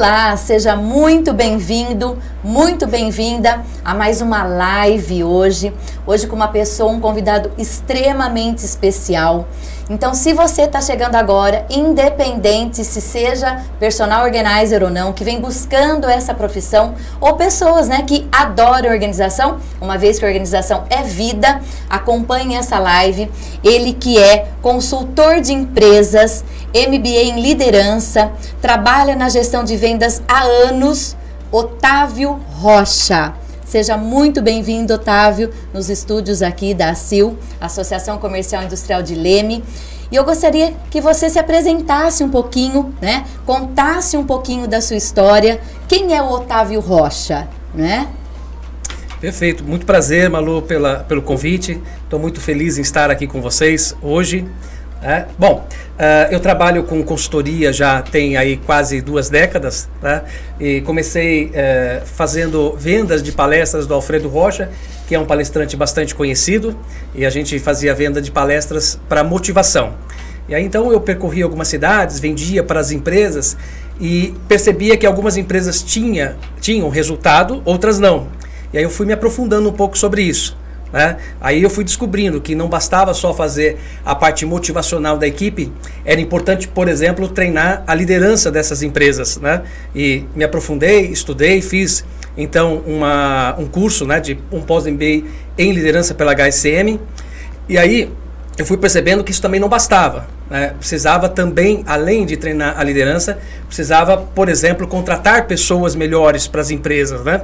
Olá, seja muito bem-vindo, muito bem-vinda a mais uma live hoje com uma pessoa, um convidado extremamente especial. Então, se você está chegando agora, independente se seja personal organizer ou não, que vem buscando essa profissão, ou pessoas, né, que adoram organização, uma vez que a organização é vida, acompanhe essa live. Ele que é consultor de empresas, MBA em liderança, trabalha na gestão de vendas há anos, Otávio Rocha. Seja muito bem-vindo, Otávio, nos estúdios aqui da ACIL, Associação Comercial e Industrial de Leme. E eu gostaria que você se apresentasse um pouquinho, né? Contasse um pouquinho da sua história. Quem é o Otávio Rocha, né? Perfeito, muito prazer, Malu, pelo convite. Estou muito feliz em estar aqui com vocês hoje. Eu trabalho com consultoria já tem aí quase 2 décadas, tá? E comecei fazendo vendas de palestras do Alfredo Rocha, que é um palestrante bastante conhecido, e a gente fazia venda de palestras para motivação. E aí então eu percorri algumas cidades, vendia para as empresas e percebia que algumas empresas tinham resultado, outras não. E aí eu fui me aprofundando um pouco sobre isso. Aí eu fui descobrindo que não bastava só fazer a parte motivacional da equipe, era importante, por exemplo, treinar a liderança dessas empresas, né? E me aprofundei, estudei, fiz então um curso, né, de um pós-MBA em liderança pela HSM, e aí eu fui percebendo que isso também não bastava, né? Precisava também, além de treinar a liderança, precisava, por exemplo, contratar pessoas melhores para as empresas, né?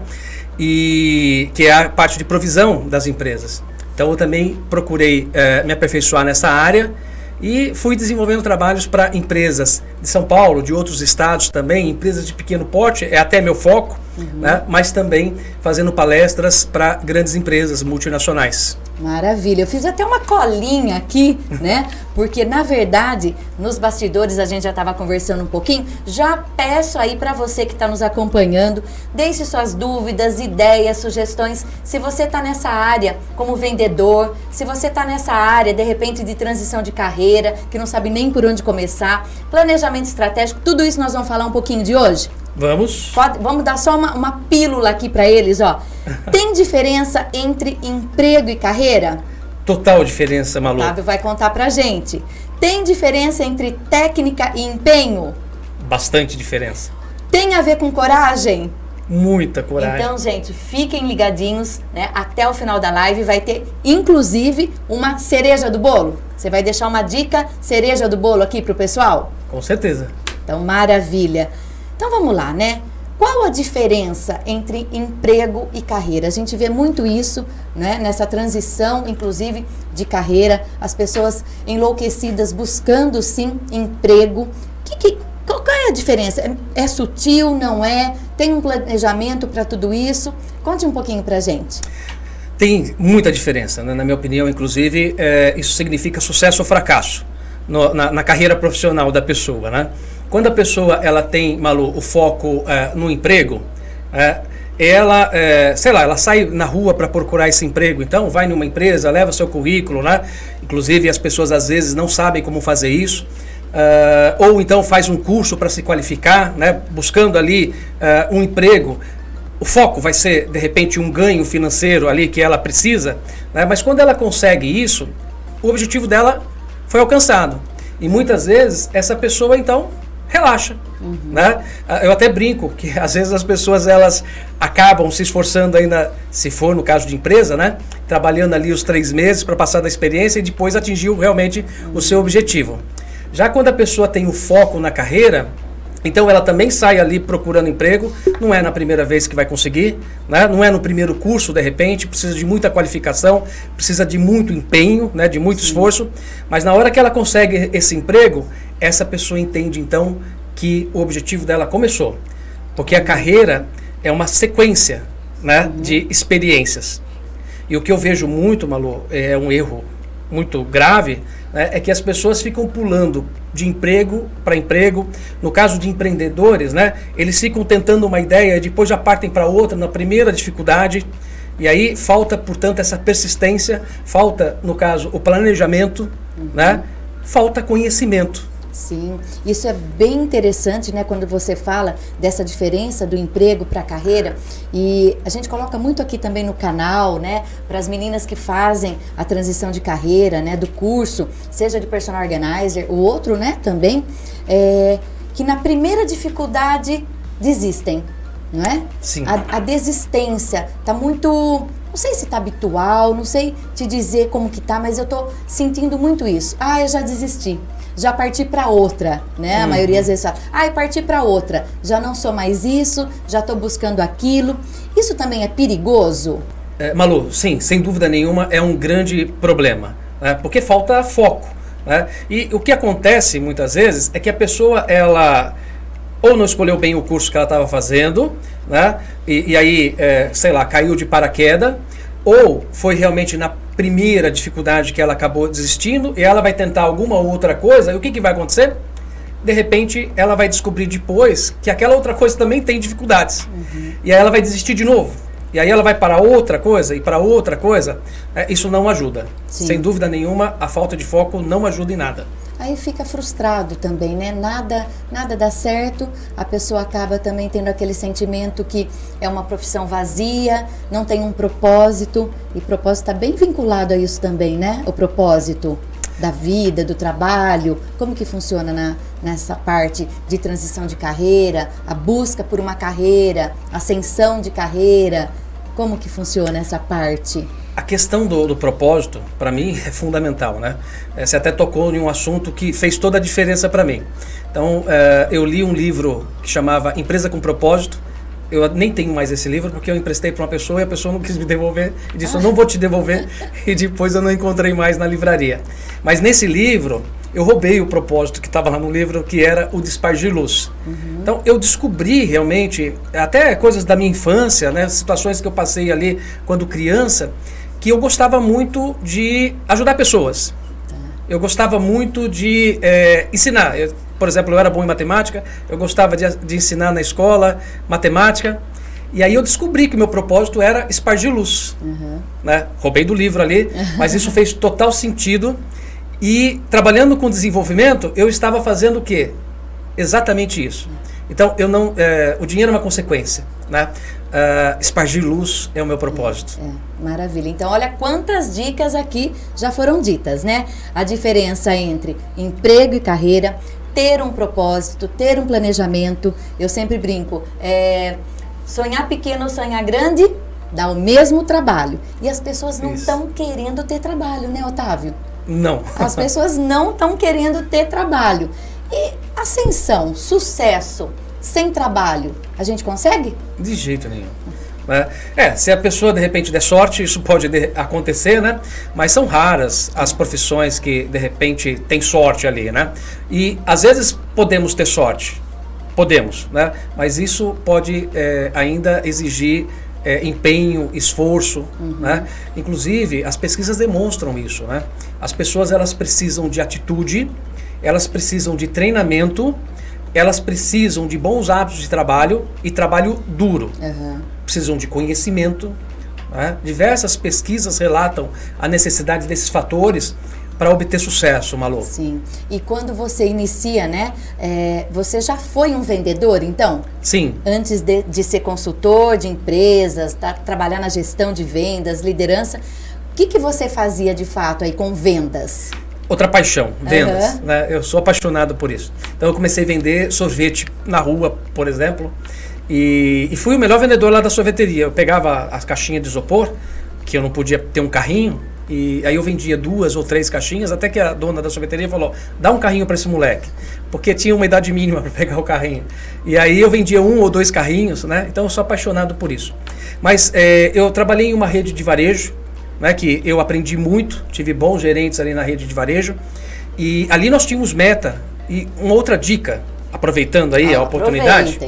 E que é a parte de provisão das empresas. Então eu também procurei me aperfeiçoar nessa área e fui desenvolvendo trabalhos para empresas de São Paulo, de outros estados também, empresas de pequeno porte, é até meu foco, né? Mas também fazendo palestras para grandes empresas multinacionais. Maravilha, eu fiz até uma colinha aqui, né? Porque na verdade, nos bastidores a gente já estava conversando um pouquinho. Já peço aí para você que está nos acompanhando, deixe suas dúvidas, ideias, sugestões. Se você está nessa área como vendedor, se você está nessa área de repente de transição de carreira, que não sabe nem por onde começar, planejamento estratégico, tudo isso nós vamos falar um pouquinho de hoje? Vamos. Vamos dar só uma pílula aqui para eles, ó. Tem diferença entre emprego e carreira? Total diferença, Malu. O Otávio vai contar pra gente. Tem diferença entre técnica e empenho? Bastante diferença. Tem a ver com coragem? Muita coragem. Então, gente, fiquem ligadinhos, né? Até o final da live vai ter, inclusive, uma cereja do bolo. Você vai deixar uma dica cereja do bolo aqui pro pessoal? Com certeza. Então, maravilha. Então, vamos lá, né? Qual a diferença entre emprego e carreira? A gente vê muito isso, né, nessa transição, inclusive, de carreira. As pessoas enlouquecidas buscando, sim, emprego. Qual é a diferença? É sutil, não é? Tem um planejamento para tudo isso? Conte um pouquinho para a gente. Tem muita diferença, né? Na minha opinião, inclusive, isso significa sucesso ou fracasso na carreira profissional da pessoa, né? Quando a pessoa ela tem, Malu, o foco no emprego, ela sai na rua para procurar esse emprego, então vai numa empresa, leva seu currículo, né? Inclusive as pessoas às vezes não sabem como fazer isso, ou então faz um curso para se qualificar, né? Buscando ali um emprego. O foco vai ser, de repente, um ganho financeiro ali que ela precisa, né? Mas quando ela consegue isso, o objetivo dela foi alcançado. E muitas vezes essa pessoa, então, relaxa, né? Eu até brinco que às vezes as pessoas elas acabam se esforçando ainda, se for no caso de empresa, né? Trabalhando ali os 3 meses para passar da experiência e depois atingir realmente o seu objetivo. Já quando a pessoa tem o foco na carreira, então ela também sai ali procurando emprego, não é na primeira vez que vai conseguir, né? Não é no primeiro curso, de repente, precisa de muita qualificação, precisa de muito empenho, né? De muito esforço, mas na hora que ela consegue esse emprego, essa pessoa entende então que o objetivo dela começou, porque a carreira é uma sequência, né? De experiências. E o que eu vejo muito, Malu, é um erro muito grave, né? É que as pessoas ficam pulando de emprego para emprego. No caso de empreendedores, né, eles ficam tentando uma ideia e depois já partem para outra na primeira dificuldade. E aí falta, portanto, essa persistência, falta, no caso, o planejamento, né, falta conhecimento. Sim, isso é bem interessante, né, quando você fala dessa diferença do emprego para a carreira, e a gente coloca muito aqui também no canal, né, para as meninas que fazem a transição de carreira, né, do curso, seja de personal organizer, o outro, né, também, que na primeira dificuldade desistem, não é? Sim. A desistência tá muito, não sei se tá habitual, não sei te dizer como que tá, mas eu tô sentindo muito isso. Eu já desisti. Já parti para outra, né? A maioria às vezes fala, eu parti para outra, já não sou mais isso, já estou buscando aquilo. Isso também é perigoso? Malu, sim, sem dúvida nenhuma é um grande problema, né? Porque falta foco, né? E o que acontece muitas vezes é que a pessoa, ela ou não escolheu bem o curso que ela estava fazendo, né? E aí, sei lá, caiu de paraquedas, ou foi realmente na primeira dificuldade que ela acabou desistindo e ela vai tentar alguma outra coisa, e o que vai acontecer? De repente, ela vai descobrir depois que aquela outra coisa também tem dificuldades. E aí ela vai desistir de novo. E aí ela vai para outra coisa e para outra coisa. Isso não ajuda. Sim. Sem dúvida nenhuma, a falta de foco não ajuda em nada. Aí fica frustrado também, né? Nada dá certo, a pessoa acaba também tendo aquele sentimento que é uma profissão vazia, não tem um propósito, e propósito está bem vinculado a isso também, né? O propósito da vida, do trabalho, como que funciona nessa parte de transição de carreira, a busca por uma carreira, ascensão de carreira, como que funciona essa parte? A questão do propósito, para mim, é fundamental, né? Você até tocou em um assunto que fez toda a diferença para mim. Então, eu li um livro que chamava Empresa com Propósito. Eu nem tenho mais esse livro porque eu emprestei para uma pessoa e a pessoa não quis me devolver e disse, eu não vou te devolver, e depois eu não encontrei mais na livraria. Mas nesse livro, eu roubei o propósito que estava lá no livro, que era o de espargir luz. Então, eu descobri realmente, até coisas da minha infância, né, situações que eu passei ali quando criança, que eu gostava muito de ajudar pessoas. Eu gostava muito de ensinar. Por exemplo, eu era bom em matemática, eu gostava de ensinar na escola matemática. E aí eu descobri que o meu propósito era espargir luz. Né? Roubei do livro ali, mas isso fez total sentido. E trabalhando com desenvolvimento, eu estava fazendo o quê? Exatamente isso. Então, o dinheiro é uma consequência, né? Espargir luz é o meu propósito. Maravilha. Então, olha quantas dicas aqui já foram ditas, né? A diferença entre emprego e carreira, ter um propósito, ter um planejamento. Eu sempre brinco, sonhar pequeno, sonhar grande, dá o mesmo trabalho. E as pessoas não estão querendo ter trabalho, né, Otávio? Não. As pessoas não estão querendo ter trabalho. E ascensão, sucesso, sem trabalho, a gente consegue? De jeito nenhum. Se a pessoa de repente der sorte, isso pode acontecer, né? Mas são raras as profissões que de repente tem sorte ali, né? E às vezes podemos ter sorte, podemos, né? Mas isso pode ainda exigir empenho, esforço, né? Inclusive as pesquisas demonstram isso, né? As pessoas, elas precisam de atitude, elas precisam de treinamento, elas precisam de bons hábitos de trabalho e trabalho duro. Precisam de conhecimento, né? Diversas pesquisas relatam a necessidade desses fatores para obter sucesso, Malu. Sim. E quando você inicia, né? Você já foi um vendedor, então? Sim. Antes de ser consultor de empresas, trabalhar na gestão de vendas, liderança, o que você fazia de fato aí com vendas? Outra paixão, vendas. Né? Eu sou apaixonado por isso. Então eu comecei a vender sorvete na rua, por exemplo, e fui o melhor vendedor lá da sorveteria. Eu pegava as caixinhas de isopor, que eu não podia ter um carrinho, e aí eu vendia 2 ou 3 caixinhas, até que a dona da sorveteria falou, dá um carrinho para esse moleque, porque tinha uma idade mínima para pegar o carrinho. E aí eu vendia 1 ou 2 carrinhos, né? Então eu sou apaixonado por isso. Mas eu trabalhei em uma rede de varejo, né, que eu aprendi muito, tive bons gerentes ali na rede de varejo, e ali nós tínhamos meta. E uma outra dica, aproveitando aí a oportunidade,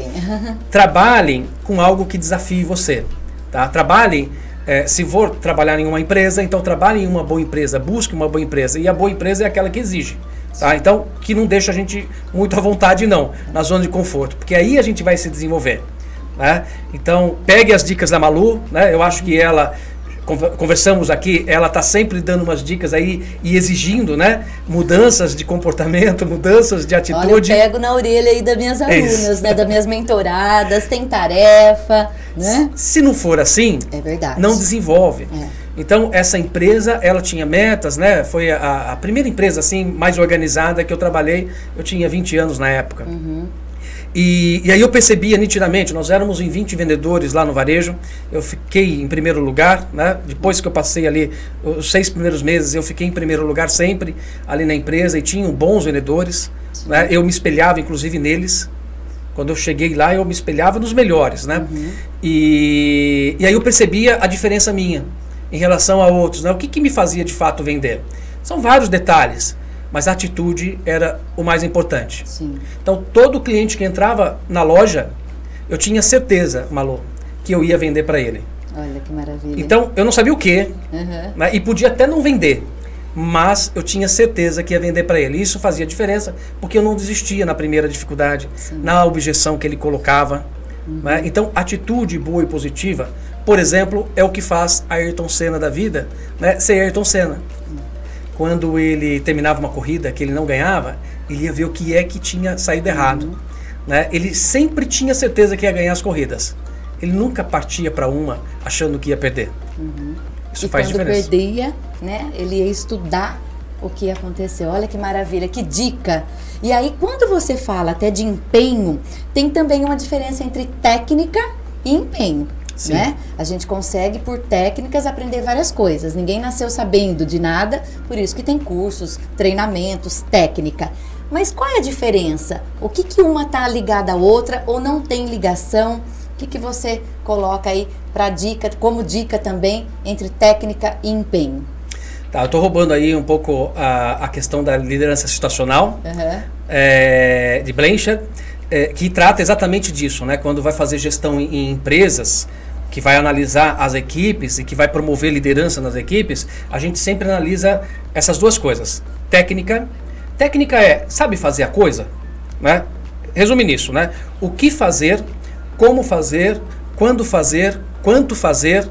trabalhem com algo que desafie você, tá? Trabalhem, se for trabalhar em uma empresa, então trabalhem em uma boa empresa, busque uma boa empresa, e a boa empresa é aquela que exige, tá? Então, que não deixa a gente muito à vontade não, na zona de conforto, porque aí a gente vai se desenvolver, né? Então, pegue as dicas da Malu, né? Eu acho que ela conversamos aqui, ela está sempre dando umas dicas aí e exigindo, né, mudanças de comportamento, mudanças de atitude. Olha, eu pego na orelha aí das minhas alunas, né, das minhas mentoradas, tem tarefa, né? Se não for assim, é verdade, não desenvolve. É. Então, essa empresa, ela tinha metas, né? Foi a primeira empresa assim mais organizada que eu trabalhei. Eu tinha 20 anos na época. Uhum. E aí eu percebia nitidamente, nós éramos em 20 vendedores lá no varejo, eu fiquei em primeiro lugar, né? Depois que eu passei ali os 6 primeiros meses, eu fiquei em primeiro lugar sempre ali na empresa e tinham bons vendedores, né? Eu me espelhava inclusive neles, quando eu cheguei lá eu me espelhava nos melhores, né? Uhum. E aí eu percebia a diferença minha em relação a outros, né? O que me fazia de fato vender? São vários detalhes, mas a atitude era o mais importante. Sim. Então, todo cliente que entrava na loja, eu tinha certeza, Malu, que eu ia vender para ele. Olha que maravilha. Então, eu não sabia o quê, Uhum. né, e podia até não vender, mas eu tinha certeza que ia vender para ele. Isso fazia diferença, porque eu não desistia na primeira dificuldade, Sim. na objeção que ele colocava. Né? Então, atitude boa e positiva, por exemplo, é o que faz a Ayrton Senna da vida, né, ser Ayrton Senna. Quando ele terminava uma corrida que ele não ganhava, ele ia ver o que é que tinha saído errado. Né? Ele sempre tinha certeza que ia ganhar as corridas. Ele nunca partia para uma achando que ia perder. Isso faz diferença. E quando perdia, né, ele ia estudar o que aconteceu. Olha que maravilha, que dica. E aí, quando você fala até de empenho, tem também uma diferença entre técnica e empenho. Sim. Né? A gente consegue, por técnicas, aprender várias coisas. Ninguém nasceu sabendo de nada, por isso que tem cursos, treinamentos, técnica. Mas qual é a diferença? O que uma está ligada à outra ou não tem ligação? O que você coloca aí para dica, como dica também, entre técnica e empenho? Tá, eu estou roubando aí um pouco a questão da liderança situacional, de Blanchard, que trata exatamente disso, né? Quando vai fazer gestão em empresas, que vai analisar as equipes e que vai promover liderança nas equipes, a gente sempre analisa essas duas coisas. Técnica é, sabe fazer a coisa? Né? Resume nisso, né? O que fazer, como fazer, quando fazer, quanto fazer,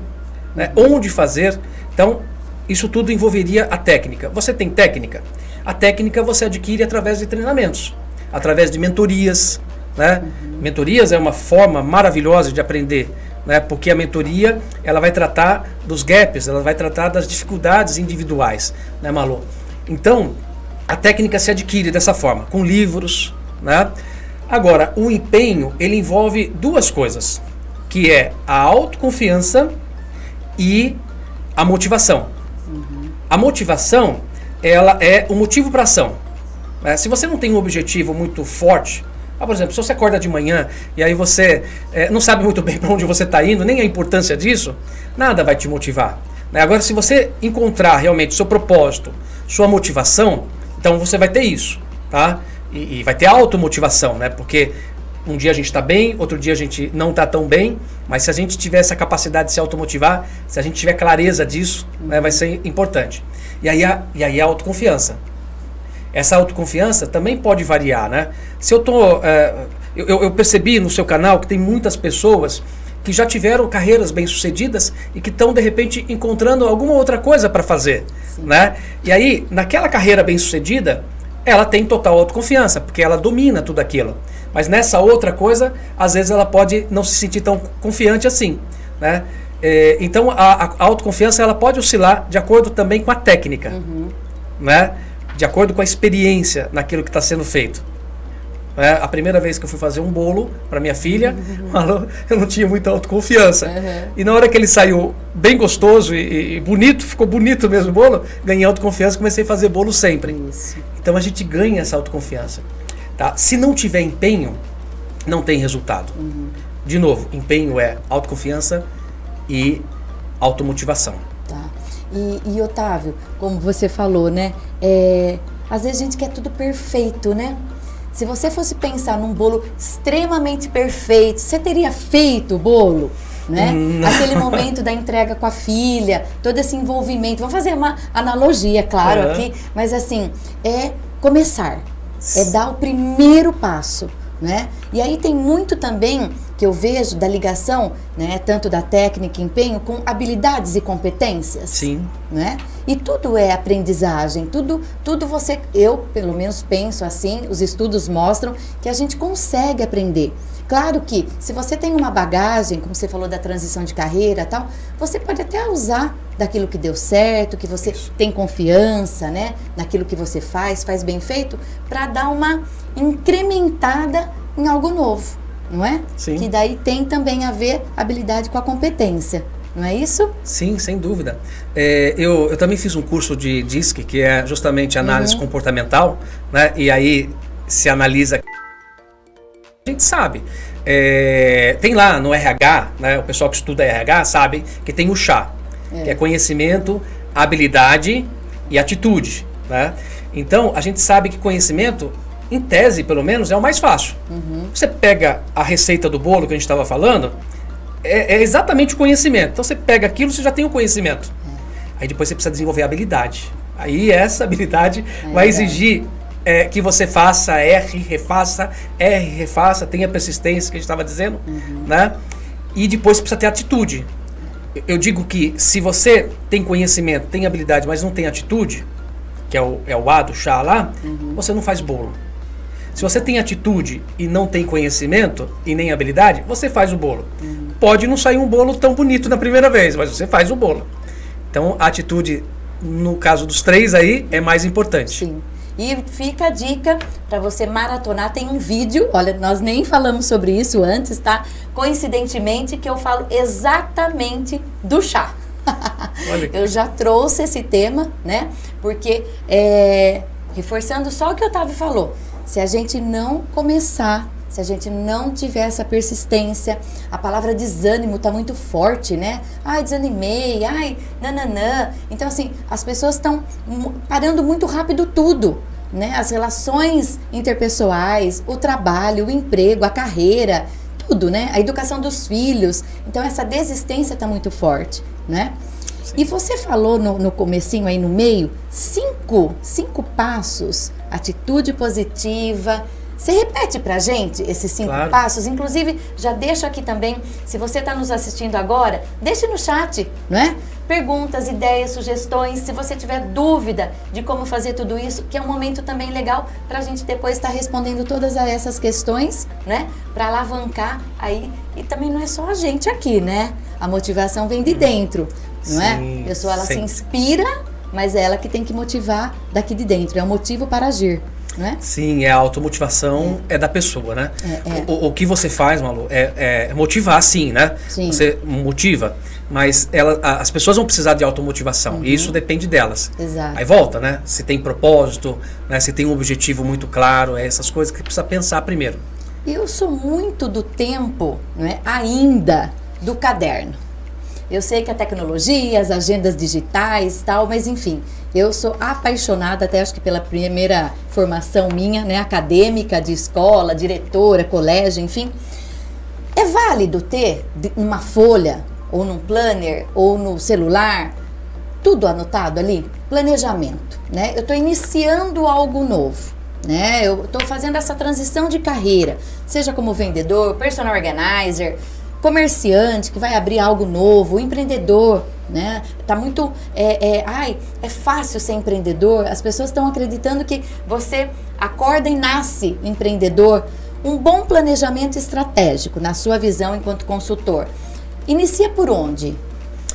né? Onde fazer. Então, isso tudo envolveria a técnica. Você tem técnica? A técnica você adquire através de treinamentos, através de mentorias. Né? Mentorias é uma forma maravilhosa de aprender, né? Porque a mentoria ela vai tratar dos gaps, ela vai tratar das dificuldades individuais, né, Malu? Então, a técnica se adquire dessa forma, com livros. Né? Agora, o empenho ele envolve duas coisas, que é a autoconfiança e a motivação. A motivação ela é o motivo para a ação. Né? Se você não tem um objetivo muito forte, por exemplo, se você acorda de manhã e aí você não sabe muito bem para onde você está indo, nem a importância disso, nada vai te motivar. Né? Agora, se você encontrar realmente seu propósito, sua motivação, então você vai ter isso. Tá? E vai ter automotivação, né? Porque um dia a gente está bem, outro dia a gente não está tão bem, mas se a gente tiver essa capacidade de se automotivar, se a gente tiver clareza disso, né, vai ser importante. E aí a autoconfiança. Essa autoconfiança também pode variar, né? Se eu percebi no seu canal que tem muitas pessoas que já tiveram carreiras bem-sucedidas e que estão, de repente, encontrando alguma outra coisa para fazer, né? E aí, naquela carreira bem-sucedida, ela tem total autoconfiança, porque ela domina tudo aquilo. Mas nessa outra coisa, às vezes ela pode não se sentir tão confiante assim, né? Então, a autoconfiança ela pode oscilar de acordo também com a técnica, né? De acordo com a experiência naquilo que está sendo feito. A primeira vez que eu fui fazer um bolo para minha filha, eu não tinha muita autoconfiança. E na hora que ele saiu bem gostoso e bonito, ficou bonito mesmo o bolo, ganhei autoconfiança e comecei a fazer bolo sempre. Isso. Então a gente ganha essa autoconfiança. Tá? Se não tiver empenho, não tem resultado. De novo, empenho é autoconfiança e automotivação. Tá. E Otávio, como você falou, né? Às vezes a gente quer tudo perfeito, né? Se você fosse pensar num bolo extremamente perfeito, você teria feito o bolo, né? Aquele momento da entrega com a filha, todo esse envolvimento. Vamos fazer uma analogia, claro, aqui, mas assim, é começar, é dar o primeiro passo, né? E aí tem muito também que eu vejo da ligação, né, tanto da técnica e empenho com habilidades e competências. Sim. Né? E tudo é aprendizagem, tudo você, eu pelo menos penso assim, os estudos mostram que a gente consegue aprender. Claro que se você tem uma bagagem, como você falou da transição de carreira e tal, você pode até usar daquilo que deu certo, que você tem confiança, né, naquilo que você faz bem feito, para dar uma incrementada em algo novo, não é? Sim. Que daí tem também a ver habilidade com a competência. Não é isso? Sim, sem dúvida. Eu também fiz um curso de DISC, que é justamente análise comportamental, né? E aí se analisa. A gente sabe. Tem lá no RH, né? O pessoal que estuda RH sabe que tem o chá, que é conhecimento, habilidade e atitude, né? Então, a gente sabe que conhecimento, em tese, pelo menos, é o mais fácil. Você pega a receita do bolo que a gente estava falando, é exatamente o conhecimento. Então você pega aquilo, você já tem o conhecimento. Aí depois você precisa desenvolver a habilidade. Aí essa habilidade vai exigir que você faça, erre, refaça, tenha persistência, que a gente estava dizendo, né? E depois você precisa ter atitude. Eu digo que se você tem conhecimento, tem habilidade, mas não tem atitude, que é o A do chá lá, você não faz bolo. Se você tem atitude e não tem conhecimento e nem habilidade, você faz o bolo. Pode não sair um bolo tão bonito na primeira vez, mas você faz o bolo. Então, a atitude, no caso dos 3 aí, é mais importante. Sim. E fica a dica para você maratonar. Tem um vídeo, olha, nós nem falamos sobre isso antes, tá? Coincidentemente, que eu falo exatamente do chá. Eu já trouxe esse tema, né? Porque, reforçando só o que o Otávio falou, se a gente não começar, se a gente não tiver essa persistência, a palavra desânimo está muito forte, né? Ai, desanimei, ai, nananã. Então, assim, as pessoas estão parando muito rápido tudo, né? As relações interpessoais, o trabalho, o emprego, a carreira, tudo, né? A educação dos filhos. Então, essa desistência está muito forte, né? Sim. E você falou no comecinho aí no meio, 5 passos, atitude positiva. Você repete pra gente esses 5 passos? Inclusive, já deixo aqui também, se você está nos assistindo agora, deixe no chat, não é? Perguntas, ideias, sugestões, se você tiver dúvida de como fazer tudo isso, que é um momento também legal para a gente depois estar respondendo todas essas questões, né? Para alavancar aí. E também não é só a gente aqui, né? A motivação vem de dentro, não é? A pessoa, ela se inspira, mas é ela que tem que motivar daqui de dentro. É o motivo para agir. Não é? Sim, a automotivação é da pessoa, né? O que você faz, Malu, é motivar, sim, né? Sim. Você motiva, mas as pessoas vão precisar de automotivação, e isso depende delas. Exato. Aí volta, né? Se tem propósito, né? Se tem um objetivo muito claro, essas coisas que precisa pensar primeiro. Eu sou muito do tempo, não é? Ainda, do caderno. Eu sei que a tecnologia, as agendas digitais, tal, mas enfim, eu sou apaixonada, até acho que pela primeira formação minha, né, acadêmica, de escola, diretora, colégio, enfim. É válido ter uma folha, ou num planner, ou no celular, tudo anotado ali? Planejamento, né? Eu estou iniciando algo novo, né? Eu estou fazendo essa transição de carreira, seja como vendedor, personal organizer, comerciante que vai abrir algo novo, empreendedor, né? Tá muito, é fácil ser empreendedor. As pessoas estão acreditando que você acorda e nasce empreendedor. Um bom planejamento estratégico, na sua visão enquanto consultor, inicia por onde?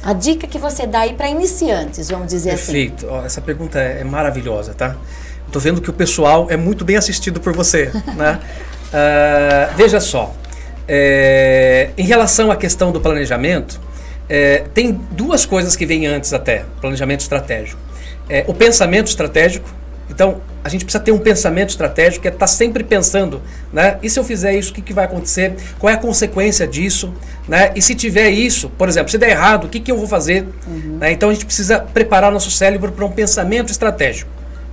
A dica que você dá aí para iniciantes, vamos dizer assim. Perfeito. Essa pergunta é maravilhosa, tá? Estou vendo que o pessoal é muito bem assistido por você, né? Veja só. Em relação à questão do planejamento, tem 2 coisas que vêm antes até, planejamento estratégico. O pensamento estratégico. Então, a gente precisa ter um pensamento estratégico, que é estar sempre pensando, né? E se eu fizer isso, o que vai acontecer? Qual é a consequência disso? Né? E se tiver isso, por exemplo, se der errado, o que eu vou fazer? Né? Então, a gente precisa preparar nosso cérebro para um pensamento estratégico.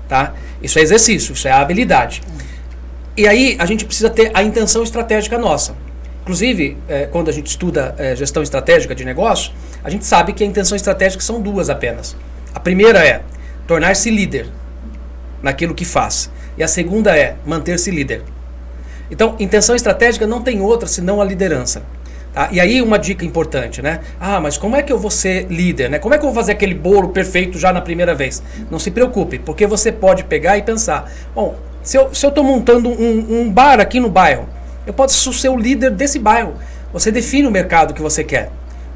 Tá? Isso é exercício, isso é a habilidade. E aí, a gente precisa ter a intenção estratégica nossa. Inclusive, quando a gente estuda gestão estratégica de negócio, a gente sabe que a intenção estratégica são 2 apenas. A primeira é tornar-se líder naquilo que faz. E a segunda é manter-se líder. Então, intenção estratégica não tem outra senão a liderança. Tá? E aí uma dica importante, né? Ah, mas como é que eu vou ser líder, né? Como é que eu vou fazer aquele bolo perfeito já na primeira vez? Não se preocupe, porque você pode pegar e pensar, bom, se eu estou montando um bar aqui no bairro, eu posso ser o líder desse bairro. Você define o mercado que você quer,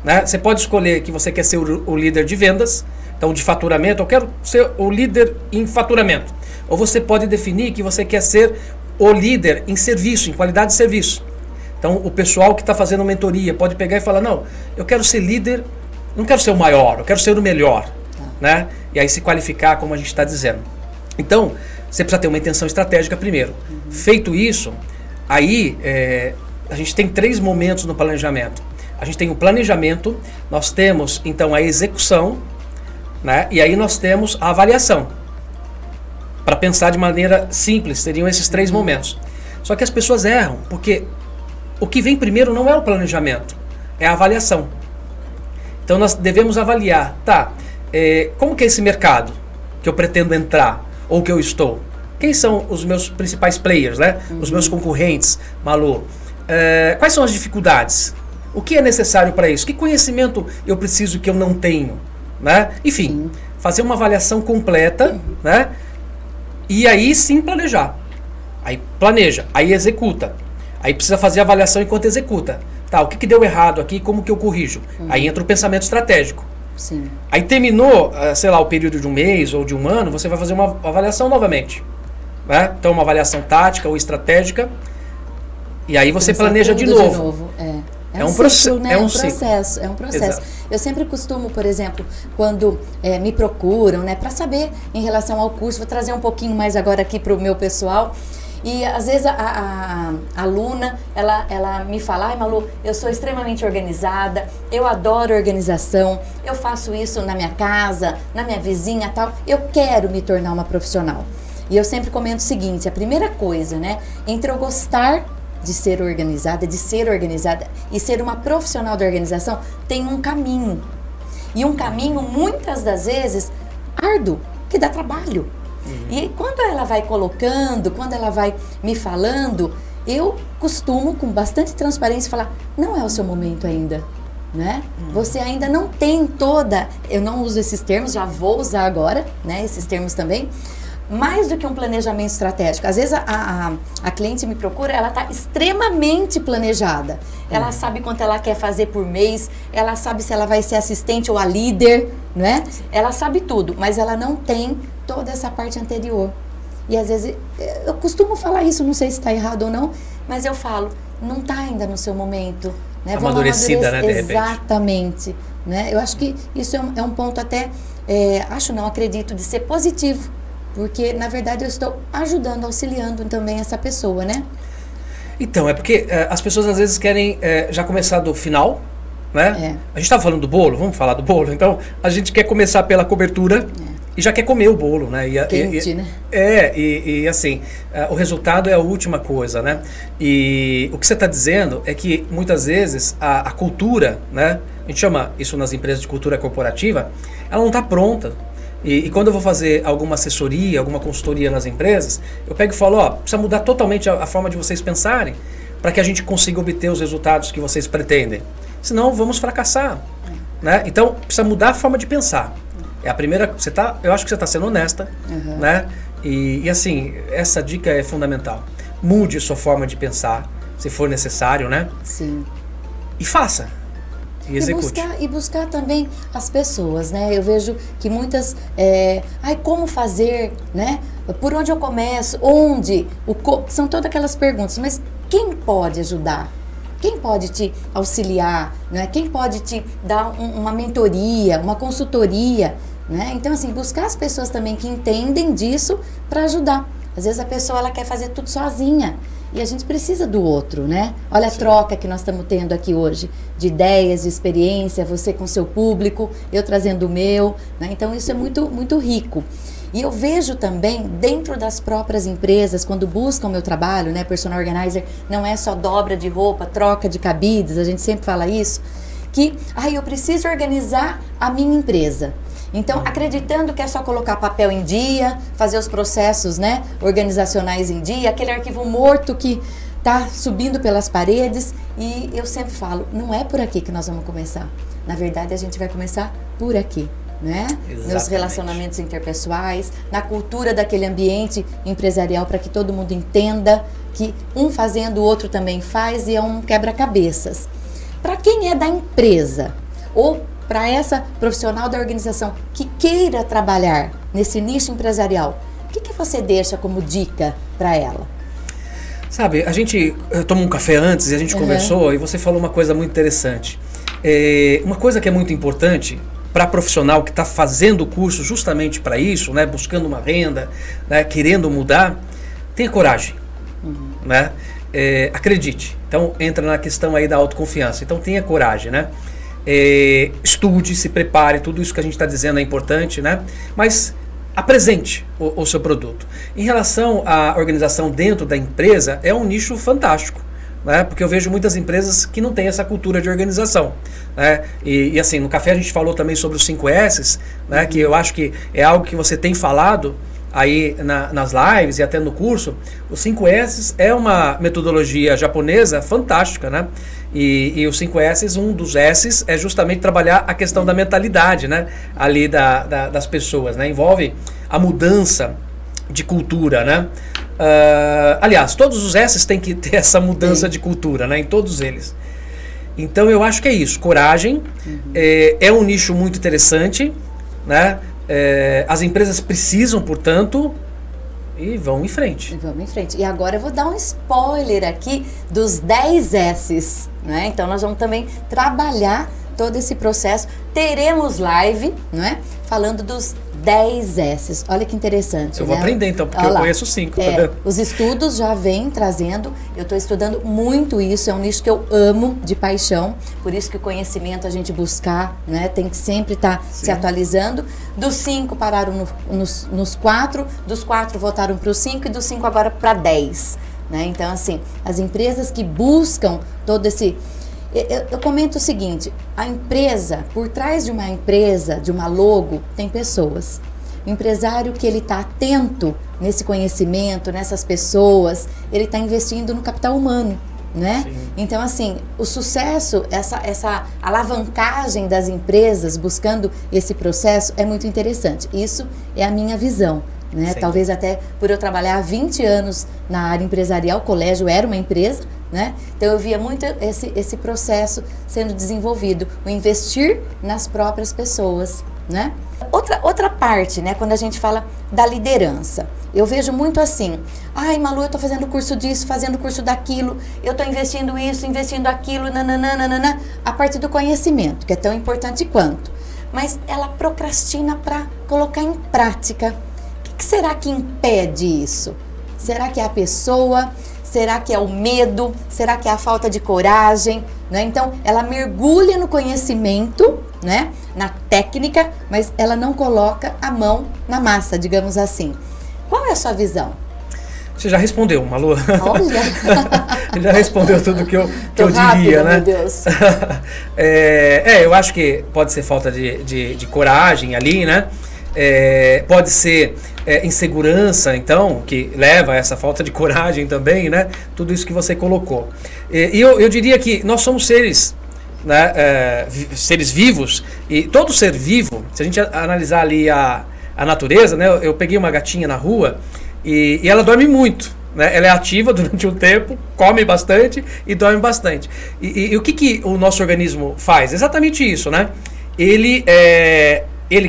né? Você pode escolher que você quer ser o líder de vendas, então de faturamento, eu quero ser o líder em faturamento. Ou você pode definir que você quer ser o líder em serviço, em qualidade de serviço. Então, o pessoal que está fazendo mentoria pode pegar e falar, não, eu quero ser líder, não quero ser o maior, eu quero ser o melhor, né? E aí se qualificar, como a gente está dizendo. Então, você precisa ter uma intenção estratégica primeiro. Feito isso, aí a gente tem 3 momentos no planejamento. A gente tem o planejamento, nós temos, então, a execução, né? E aí nós temos a avaliação. Para pensar de maneira simples, seriam esses 3 momentos. Só que as pessoas erram, porque o que vem primeiro não é o planejamento, é a avaliação. Então nós devemos avaliar, como que é esse mercado que eu pretendo entrar, ou que eu estou? Quem são os meus principais players, né? Os meus concorrentes, Malu? Quais são as dificuldades? O que é necessário para isso? Que conhecimento eu preciso que eu não tenho? Né? Enfim, fazer uma avaliação completa, né? E aí sim planejar. Aí planeja, aí executa. Aí precisa fazer a avaliação enquanto executa. Tá, o que deu errado aqui, como que eu corrijo? Aí entra o pensamento estratégico. Sim. Aí terminou, sei lá, o período de um mês ou de um ano, você vai fazer uma avaliação novamente. Né? Então, uma avaliação tática ou estratégica. E aí você planeja de novo. É um ciclo, né? É um processo. Exato. Eu sempre costumo, por exemplo, quando me procuram, né, para saber em relação ao curso, vou trazer um pouquinho mais agora aqui para o meu pessoal. E às vezes a aluna, ela me fala, ai Malu, eu sou extremamente organizada, eu adoro organização, eu faço isso na minha casa, na minha vizinha tal, eu quero me tornar uma profissional. E eu sempre comento o seguinte, a primeira coisa, né, entre eu gostar de ser organizada e ser uma profissional da organização, tem um caminho. E um caminho, muitas das vezes, árduo, que dá trabalho. E quando ela vai colocando, quando ela vai me falando, eu costumo, com bastante transparência, falar, não é o seu momento ainda, né? Você ainda não tem toda, eu não uso esses termos, já vou usar agora, né, esses termos também, mais do que um planejamento estratégico. Às vezes a cliente me procura, ela está extremamente planejada. Ela sabe quanto ela quer fazer por mês, ela sabe se ela vai ser assistente ou a líder, né? Ela sabe tudo, mas ela não tem toda essa parte anterior. E às vezes, eu costumo falar isso, não sei se está errado ou não, mas eu falo, não está ainda no seu momento. Né? Amadurecida, né, de repente. Exatamente. Né? Eu acho que isso é um ponto até, acredito, de ser positivo. Porque, na verdade, eu estou ajudando, auxiliando também essa pessoa, né? Então, é porque as pessoas às vezes querem já começar do final, né? A gente estava falando do bolo, vamos falar do bolo. Então, a gente quer começar pela cobertura e já quer comer o bolo, né? Quente, né? E assim, o resultado é a última coisa, né? E o que você está dizendo é que, muitas vezes, a cultura, né? A gente chama isso nas empresas de cultura corporativa, ela não está pronta. E quando eu vou fazer alguma assessoria, alguma consultoria nas empresas, eu pego e falo, precisa mudar totalmente a forma de vocês pensarem para que a gente consiga obter os resultados que vocês pretendem. Senão vamos fracassar. Né? Então, precisa mudar a forma de pensar. É a primeira, eu acho que você está sendo honesta, né? E assim, essa dica é fundamental. Mude sua forma de pensar, se for necessário, né? Sim. E faça. E buscar também as pessoas, né? Eu vejo que muitas, como fazer, né? Por onde eu começo? Onde? São todas aquelas perguntas, mas quem pode ajudar? Quem pode te auxiliar? Né? Quem pode te dar uma mentoria, uma consultoria? Né? Então, assim, buscar as pessoas também que entendem disso para ajudar. Às vezes a pessoa ela quer fazer tudo sozinha. E a gente precisa do outro, né? Olha a troca que nós estamos tendo aqui hoje, de ideias, de experiência, você com o seu público, eu trazendo o meu, né? Então isso é muito, muito rico. E eu vejo também, dentro das próprias empresas, quando buscam o meu trabalho, né? Personal Organizer não é só dobra de roupa, troca de cabides, a gente sempre fala isso, que, eu preciso organizar a minha empresa. Então, acreditando que é só colocar papel em dia, fazer os processos, né, organizacionais em dia, aquele arquivo morto que está subindo pelas paredes, E eu sempre falo, não é por aqui que nós vamos começar. Na verdade, a gente vai começar por aqui, né? Nos relacionamentos interpessoais, na cultura daquele ambiente empresarial, para que todo mundo entenda que um fazendo, o outro também faz, e é um quebra-cabeças. Para quem é da empresa ou para essa profissional da organização que queira trabalhar nesse nicho empresarial, o que você deixa como dica para ela? Sabe, a gente tomou um café antes e a gente conversou, e você falou uma coisa muito interessante. Uma coisa que é muito importante para profissional que está fazendo o curso justamente para isso, né, buscando uma renda, né, querendo mudar, tenha coragem, né? Acredite. Então entra na questão aí da autoconfiança. Então tenha coragem, né? Estude, se prepare, tudo isso que a gente está dizendo é importante, né? Mas apresente o seu produto. Em relação à organização dentro da empresa, é um nicho fantástico, né? Porque eu vejo muitas empresas que não têm essa cultura de organização, né? E assim, no café a gente falou também sobre os 5 S's, né? Que eu acho que é algo que você tem falado aí nas lives e até no curso. Os 5 S's é uma metodologia japonesa fantástica, né? E os 5 S's, um dos S's é justamente trabalhar a questão da mentalidade, né? Ali das pessoas, né? Envolve a mudança de cultura, né? Aliás, todos os S's têm que ter essa mudança de cultura, né? Em todos eles. Então eu acho que é isso, coragem, é um nicho muito interessante, né? As empresas precisam, portanto, e vão em frente. Vamos em frente. E agora eu vou dar um spoiler aqui dos 10 S's, né? Então nós vamos também trabalhar todo esse processo. Teremos live, não é? Falando dos 10 S's. Olha que interessante. Eu vou aprender então, porque eu conheço 5. Tá vendo? Os estudos já vêm trazendo, eu estou estudando muito isso, é um nicho que eu amo de paixão, por isso que o conhecimento a gente buscar, né, tem que sempre estar se atualizando. Dos 5 pararam nos 4, dos 4 voltaram para os 5 e dos 5 agora para 10. Né? Então, assim, as empresas que buscam todo esse... Eu comento o seguinte, a empresa, por trás de uma empresa, de uma logo, tem pessoas. O empresário que ele está atento nesse conhecimento, nessas pessoas, ele está investindo no capital humano, né? Sim. Então, assim, o sucesso, essa alavancagem das empresas buscando esse processo é muito interessante. Isso é a minha visão. Né? Talvez até por eu trabalhar há 20 anos na área empresarial, o colégio era uma empresa, né? Então eu via muito esse processo sendo desenvolvido, o investir nas próprias pessoas, né? Outra parte, né, quando a gente fala da liderança, eu vejo muito assim, ai Malu, eu estou fazendo curso disso, fazendo curso daquilo, eu estou investindo isso, investindo aquilo, nananana, a parte do conhecimento, que é tão importante quanto, mas ela procrastina para colocar em prática. O que será que impede isso? Será que é a pessoa? Será que é o medo? Será que é a falta de coragem? Né? Então, ela mergulha no conhecimento, né? Na técnica, mas ela não coloca a mão na massa, digamos assim. Qual é a sua visão? Você já respondeu, Malu. Olha! Já respondeu tudo que eu rápido, diria, né? Meu Deus. Eu acho que pode ser falta de coragem ali, né? Pode ser insegurança, então, que leva a essa falta de coragem também, né? Tudo isso que você colocou. E eu diria que nós somos seres, né, seres vivos, e todo ser vivo, se a gente analisar ali a natureza, né? Eu peguei uma gatinha na rua e ela dorme muito. Né? Ela é ativa durante um tempo, come bastante e dorme bastante. E o que o nosso organismo faz? Exatamente isso, né? Ele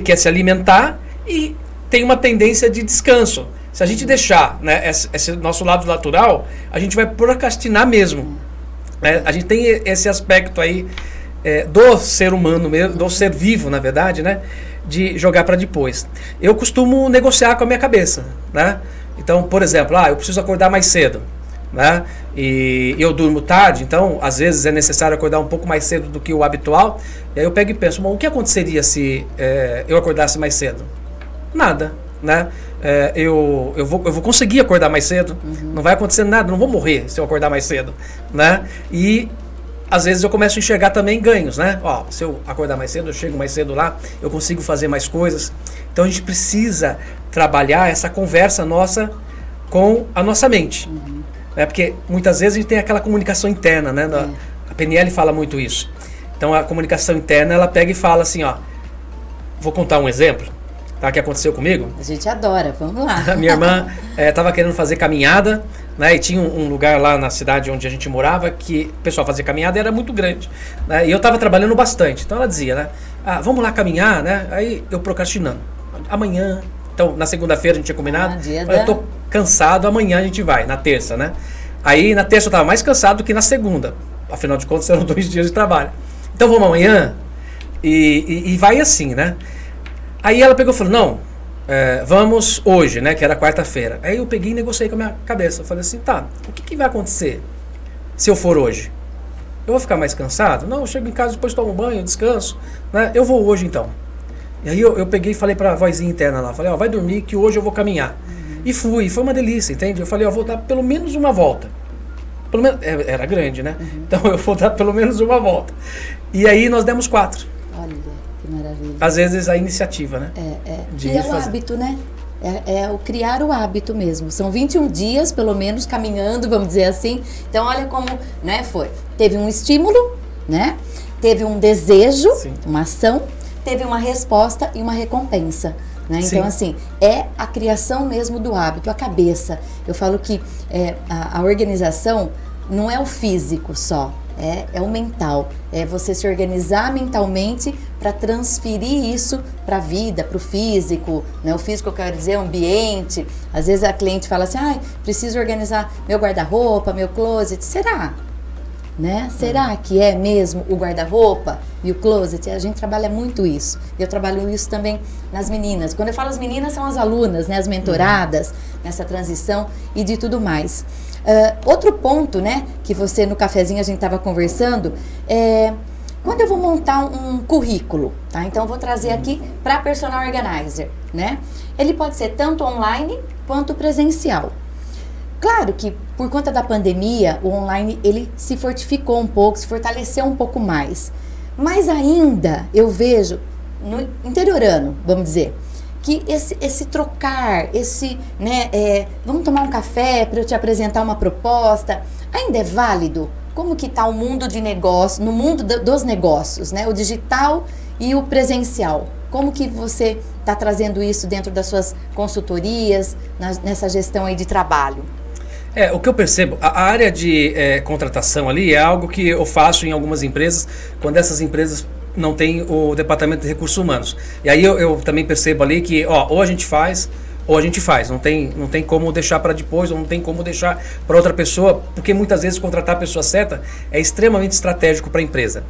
quer se alimentar e tem uma tendência de descanso. Se a gente deixar, né, esse nosso lado natural, a gente vai procrastinar mesmo. Né? A gente tem esse aspecto aí do ser humano mesmo, do ser vivo, na verdade, né, de jogar para depois. Eu costumo negociar com a minha cabeça. Né? Então, por exemplo, eu preciso acordar mais cedo. Né? E eu durmo tarde, então às vezes é necessário acordar um pouco mais cedo do que o habitual. E aí eu pego e penso, bom, o que aconteceria se eu acordasse mais cedo? Nada, né? Eu vou conseguir acordar mais cedo, não vai acontecer nada, não vou morrer se eu acordar mais cedo, né? E às vezes eu começo a enxergar também ganhos, né? Se eu acordar mais cedo, eu chego mais cedo lá, eu consigo fazer mais coisas. Então a gente precisa trabalhar essa conversa nossa com a nossa mente. Porque muitas vezes a gente tem aquela comunicação interna, né? PNL fala muito isso. Então a comunicação interna, ela pega e fala assim, ó, vou contar um exemplo, tá, que aconteceu comigo. A gente adora, vamos lá. A minha irmã estava querendo fazer caminhada, né, e tinha um lugar lá na cidade onde a gente morava que o pessoal fazia caminhada e era muito grande, né, e eu estava trabalhando bastante. Então ela dizia, né, vamos lá caminhar, né, aí eu procrastinando, amanhã. Então na segunda-feira a gente tinha combinado, eu tô cansado, amanhã a gente vai, na terça, né. Aí na terça eu estava mais cansado do que na segunda, afinal de contas eram 2 dias de trabalho. Então vamos amanhã, e vai assim, né. Aí ela pegou e falou, não, vamos hoje, né, que era quarta-feira. Aí eu peguei e negociei com a minha cabeça. Eu falei assim, tá, o que vai acontecer se eu for hoje? Eu vou ficar mais cansado? Não, eu chego em casa, depois tomo um banho, descanso, né, eu vou hoje então. E aí eu peguei e falei pra vozinha interna lá, falei, vai dormir que hoje eu vou caminhar. E foi uma delícia, entende? Eu falei, vou dar pelo menos uma volta. Pelo menos, era grande, né? Então eu vou dar pelo menos uma volta. E aí nós demos 4. Olha, que maravilha. Às vezes a iniciativa, né? E é o hábito, né? É o criar o hábito mesmo. São 21 dias, pelo menos, caminhando, vamos dizer assim. Então, olha como, né, foi. Teve um estímulo, né? Teve um desejo, sim, uma ação, teve uma resposta e uma recompensa. Né? Então, assim, é a criação mesmo do hábito, a cabeça. Eu falo que a organização não é o físico só, é o mental. É você se organizar mentalmente para transferir isso para a vida, para o físico. Né? O físico, eu quero dizer, o ambiente. Às vezes a cliente fala assim, preciso organizar meu guarda-roupa, meu closet. Será? Né? Será que é mesmo o guarda-roupa e o closet? A gente trabalha muito isso. Eu trabalho isso também nas meninas. Quando eu falo as meninas, são as alunas, né? As mentoradas, nessa transição e de tudo mais. Outro ponto, né, que você no cafezinho a gente estava conversando, quando eu vou montar um currículo, tá? Então eu vou trazer aqui para personal organizer, né? Ele pode ser tanto online quanto presencial. Claro que por conta da pandemia, o online ele se fortificou um pouco, se fortaleceu um pouco mais. Mas ainda eu vejo no interiorano, vamos dizer, que esse trocar, né, vamos tomar um café para eu te apresentar uma proposta, ainda é válido? Como que está o mundo de negócio, no mundo dos negócios, né, o digital e o presencial? Como que você está trazendo isso dentro das suas consultorias, nessa gestão aí de trabalho? O que eu percebo, a área de contratação ali é algo que eu faço em algumas empresas, quando essas empresas não têm o departamento de recursos humanos. E aí eu também percebo ali que ou a gente faz, ou a gente faz. Não tem como deixar para depois, ou não tem como deixar para outra pessoa, porque muitas vezes contratar a pessoa certa é extremamente estratégico para a empresa.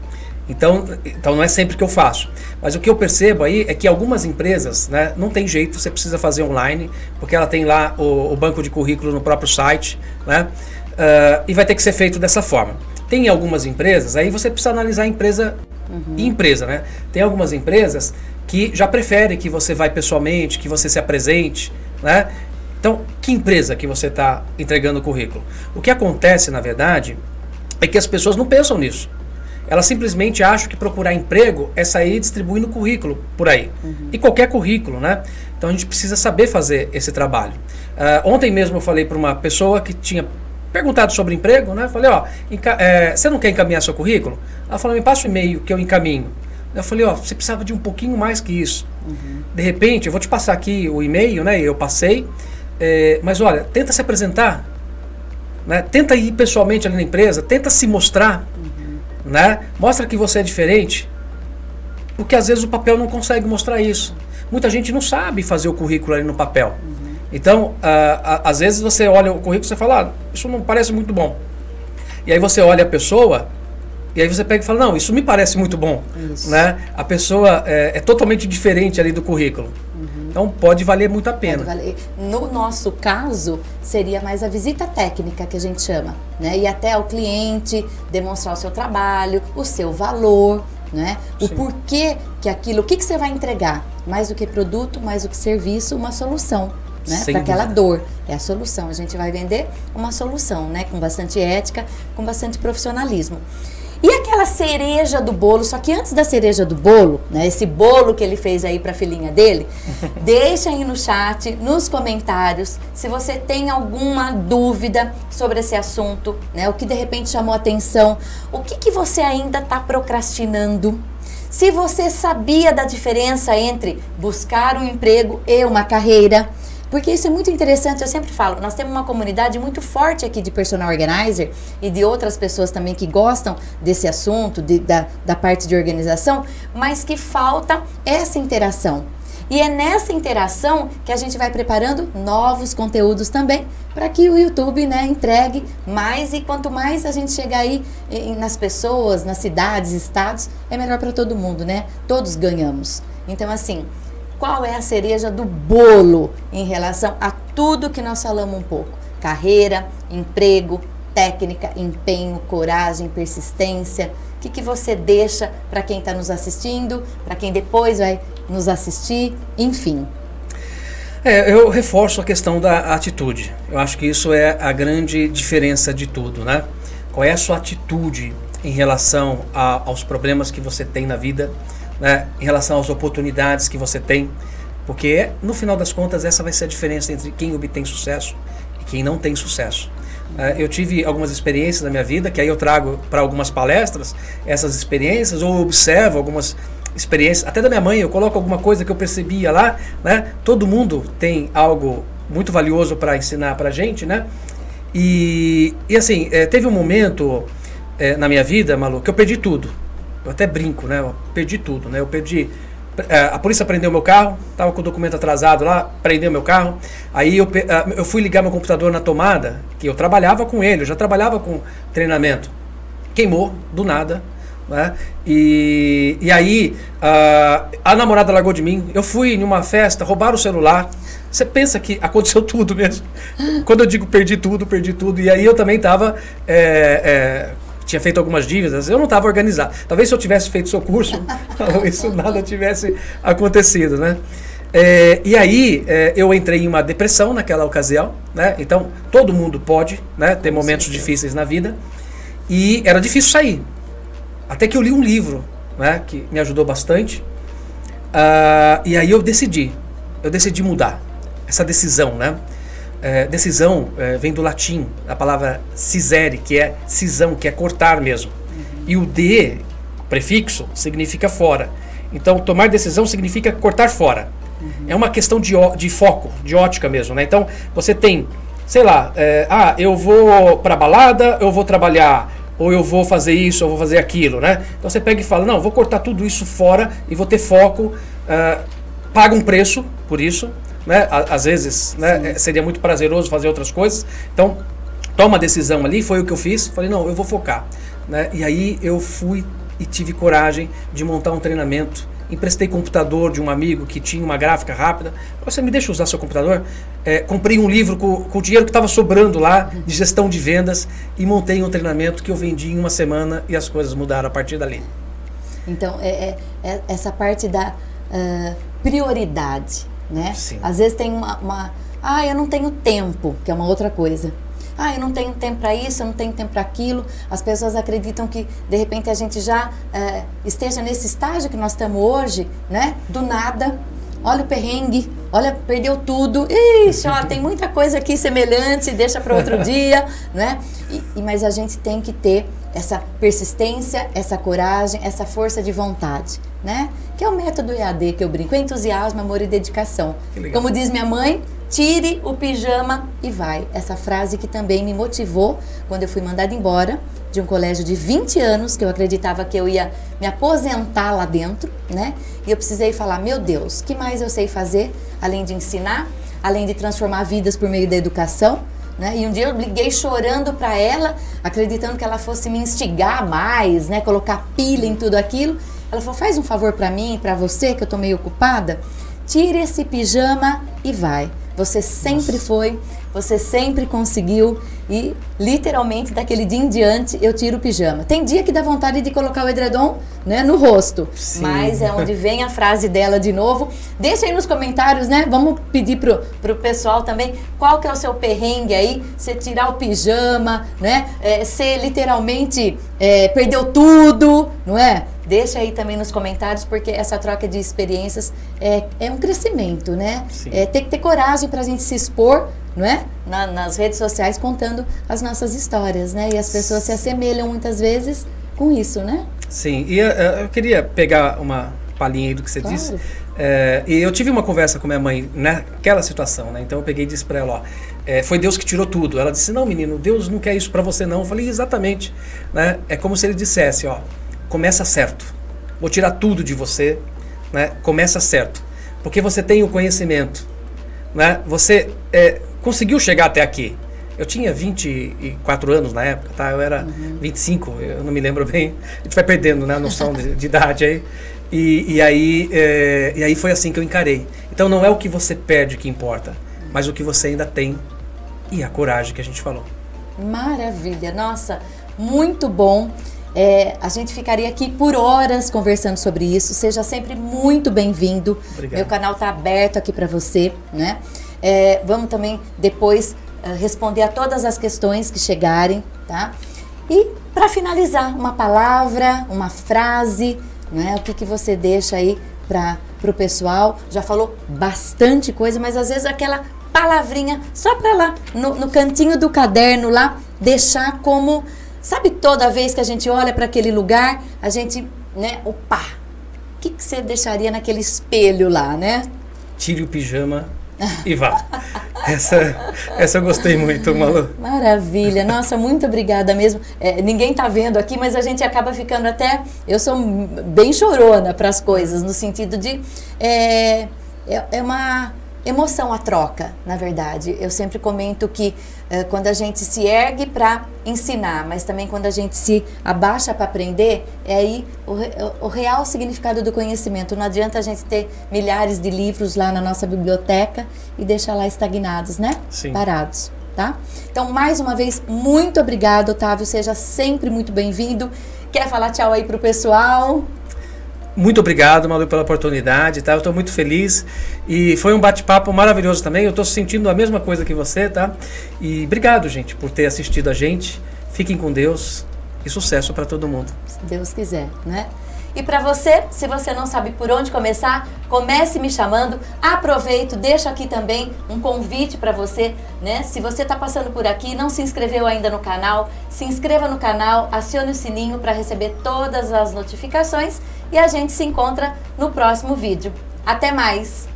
Então não é sempre que eu faço. Mas o que eu percebo aí é que algumas empresas, né, não tem jeito, você precisa fazer online, porque ela tem lá o banco de currículo no próprio site, né, e vai ter que ser feito dessa forma. Tem algumas empresas, aí você precisa analisar empresa e empresa, né? Tem algumas empresas que já preferem que você vá pessoalmente, que você se apresente, né? Então, que empresa que você está entregando o currículo? O que acontece, na verdade, é que as pessoas não pensam nisso. Elas simplesmente acham que procurar emprego é sair distribuindo currículo por aí. E qualquer currículo, né? Então a gente precisa saber fazer esse trabalho. Ontem mesmo eu falei para uma pessoa que tinha perguntado sobre emprego, né? Falei, você não quer encaminhar seu currículo? Ela falou, me passa o e-mail que eu encaminho. Eu falei, você precisava de um pouquinho mais que isso. De repente, eu vou te passar aqui o e-mail, né? Eu passei, mas olha, tenta se apresentar, né? Tenta ir pessoalmente ali na empresa, tenta se mostrar. Né? Mostra que você é diferente, porque às vezes o papel não consegue mostrar isso. Muita gente não sabe fazer o currículo ali no papel. Então, às vezes você olha o currículo e você fala, isso não parece muito bom. E aí você olha a pessoa, e aí você pega e fala, não, isso me parece muito bom. Né? A pessoa é totalmente diferente ali do currículo. Então pode valer muito a pena. No nosso caso, seria mais a visita técnica que a gente chama, né? Ir até ao cliente, demonstrar o seu trabalho, o seu valor, né? O porquê que aquilo, o que você vai entregar? Mais do que produto, mais do que serviço, uma solução, né? Para aquela dor. É a solução. A gente vai vender uma solução, né? Com bastante ética, com bastante profissionalismo. E aquela cereja do bolo, só que antes da cereja do bolo, né, esse bolo que ele fez aí pra filhinha dele, deixa aí no chat, nos comentários, se você tem alguma dúvida sobre esse assunto, né, o que de repente chamou atenção, o que você ainda está procrastinando, se você sabia da diferença entre buscar um emprego e uma carreira. Porque isso é muito interessante, eu sempre falo, nós temos uma comunidade muito forte aqui de personal organizer e de outras pessoas também que gostam desse assunto, da parte de organização, mas que falta essa interação. E é nessa interação que a gente vai preparando novos conteúdos também, para que o YouTube, né, entregue mais, e quanto mais a gente chegar aí nas pessoas, nas cidades, estados, é melhor para todo mundo, né? Todos ganhamos. Então, assim, qual é a cereja do bolo em relação a tudo que nós falamos um pouco? Carreira, emprego, técnica, empenho, coragem, persistência. O que você deixa para quem está nos assistindo, para quem depois vai nos assistir, enfim. Eu reforço a questão da atitude. Eu acho que isso é a grande diferença de tudo, né? Qual é a sua atitude em relação aos problemas que você tem na vida, né, em relação às oportunidades que você tem, porque no final das contas essa vai ser a diferença entre quem obtém sucesso e quem não tem sucesso. Eu tive algumas experiências na minha vida, que aí eu trago para algumas palestras essas experiências, ou observo algumas experiências, até da minha mãe, eu coloco alguma coisa que eu percebia lá, né? Todo mundo tem algo muito valioso para ensinar para a gente, né? E assim, teve um momento na minha vida, Malu, que eu perdi tudo. Eu até brinco, né? Eu perdi tudo, né? Eu perdi... A polícia prendeu meu carro, estava com o documento atrasado lá, prendeu meu carro. Aí eu fui ligar meu computador na tomada, que eu trabalhava com ele, eu já trabalhava com treinamento. Queimou, do nada, né? E aí a namorada largou de mim. Eu fui em uma festa, roubaram o celular. Você pensa que aconteceu tudo mesmo. Quando eu digo perdi tudo. E aí eu também estava... tinha feito algumas dívidas, eu não estava organizado. Talvez se eu tivesse feito seu curso, isso nada tivesse acontecido, né? E aí eu entrei em uma depressão naquela ocasião, né? Então todo mundo pode, né, ter momentos difíceis na vida, e era difícil sair. Até que eu li um livro, né, que me ajudou bastante, e aí eu decidi mudar. Essa decisão, né? Decisão vem do latim, a palavra cisere, que é cisão, que é cortar mesmo. E o de, prefixo, significa fora. Então, tomar decisão significa cortar fora. É uma questão de foco, de ótica mesmo, né? Então, você tem, sei lá, eu vou pra balada, eu vou trabalhar, ou eu vou fazer isso, eu vou fazer aquilo, né? Então, você pega e fala, não, vou cortar tudo isso fora e vou ter foco, paga um preço por isso, né? Às vezes, né, seria muito prazeroso fazer outras coisas. Então, toma a decisão ali, foi o que eu fiz. Falei, não, eu vou focar, né? E aí eu fui e tive coragem de montar um treinamento. Emprestei computador de um amigo que tinha uma gráfica rápida. Você me deixa usar seu computador? Comprei um livro com o dinheiro que estava sobrando lá, de gestão de vendas, e montei um treinamento que eu vendi em uma semana, e as coisas mudaram a partir dali. Então, essa parte da prioridade, né? Sim. Às vezes tem eu não tenho tempo, que é uma outra coisa. Eu não tenho tempo para isso, eu não tenho tempo para aquilo. As pessoas acreditam que, de repente, a gente já esteja nesse estágio que nós estamos hoje, né? Do nada, olha o perrengue, olha, perdeu tudo. Ixi, tem muita coisa aqui semelhante, deixa para outro dia, né? Mas a gente tem que ter essa persistência, essa coragem, essa força de vontade, né? Que é o método EAD que eu brinco, entusiasmo, amor e dedicação. Como diz minha mãe, tire o pijama e vai. Essa frase que também me motivou quando eu fui mandada embora de um colégio de 20 anos, que eu acreditava que eu ia me aposentar lá dentro, né? E eu precisei falar, meu Deus, o que mais eu sei fazer, além de ensinar, além de transformar vidas por meio da educação, né? E um dia eu liguei chorando para ela, acreditando que ela fosse me instigar mais, né? Colocar pilha em tudo aquilo. Ela falou, faz um favor para mim, para você, que eu tô meio ocupada, tire esse pijama e vai. Você sempre foi, você sempre conseguiu e literalmente daquele dia em diante eu tiro o pijama. Tem dia que dá vontade de colocar o edredom, né, no rosto, sim, mas é onde vem a frase dela de novo. Deixa aí nos comentários, né? Vamos pedir pro pessoal também qual que é o seu perrengue aí, você tirar o pijama, né? Você literalmente perdeu tudo, não é? Deixa aí também nos comentários, porque essa troca de experiências é um crescimento, né? Tem que ter coragem para a gente se expor, não é? Nas redes sociais contando as nossas histórias, né? E as pessoas se assemelham muitas vezes com isso, né? Sim, e eu queria pegar uma palhinha aí do que você disse. E eu tive uma conversa com minha mãe naquela situação, né? Então eu peguei e disse para ela, ó, foi Deus que tirou tudo. Ela disse, não, menino, Deus não quer isso para você não. Eu falei, exatamente, né? É como se ele dissesse, ó, começa certo, vou tirar tudo de você, né? Começa certo, porque você tem o conhecimento, né? Você conseguiu chegar até aqui. Eu tinha 24 anos na época, tá? Eu era 25, eu não me lembro bem. A gente vai perdendo, né, a noção de idade aí. E aí foi assim que eu encarei. Então não é o que você perde que importa, mas o que você ainda tem e a coragem que a gente falou. Maravilha, nossa, muito bom. A gente ficaria aqui por horas conversando sobre isso. Seja sempre muito bem-vindo. Meu canal está aberto aqui para você, né? Vamos também depois responder a todas as questões que chegarem, tá? E para finalizar, uma palavra, uma frase, né? O que você deixa aí para o pessoal? Já falou bastante coisa, mas às vezes aquela palavrinha só para lá no cantinho do caderno lá deixar como, sabe, toda vez que a gente olha para aquele lugar, a gente, né, opa, o que você deixaria naquele espelho lá, né? Tire o pijama e vá. Essa eu gostei muito, Malu. Maravilha, nossa, muito obrigada mesmo. Ninguém tá vendo aqui, mas a gente acaba ficando até... Eu sou bem chorona para as coisas, no sentido de... É uma emoção a troca, na verdade. Eu sempre comento que quando a gente se ergue para ensinar, mas também quando a gente se abaixa para aprender, é aí o real significado do conhecimento. Não adianta a gente ter milhares de livros lá na nossa biblioteca e deixar lá estagnados, né? Sim. Parados, tá? Então, mais uma vez, muito obrigado, Otávio. Seja sempre muito bem-vindo. Quer falar tchau aí pro pessoal? Muito obrigado, Malu, pela oportunidade, tá? Eu estou muito feliz e foi um bate-papo maravilhoso também. Eu estou sentindo a mesma coisa que você, tá? E obrigado, gente, por ter assistido a gente. Fiquem com Deus e sucesso para todo mundo. Se Deus quiser, né? E para você, se você não sabe por onde começar, comece me chamando. Aproveito, deixo aqui também um convite para você, né? Se você está passando por aqui e não se inscreveu ainda no canal, se inscreva no canal, acione o sininho para receber todas as notificações e a gente se encontra no próximo vídeo. Até mais!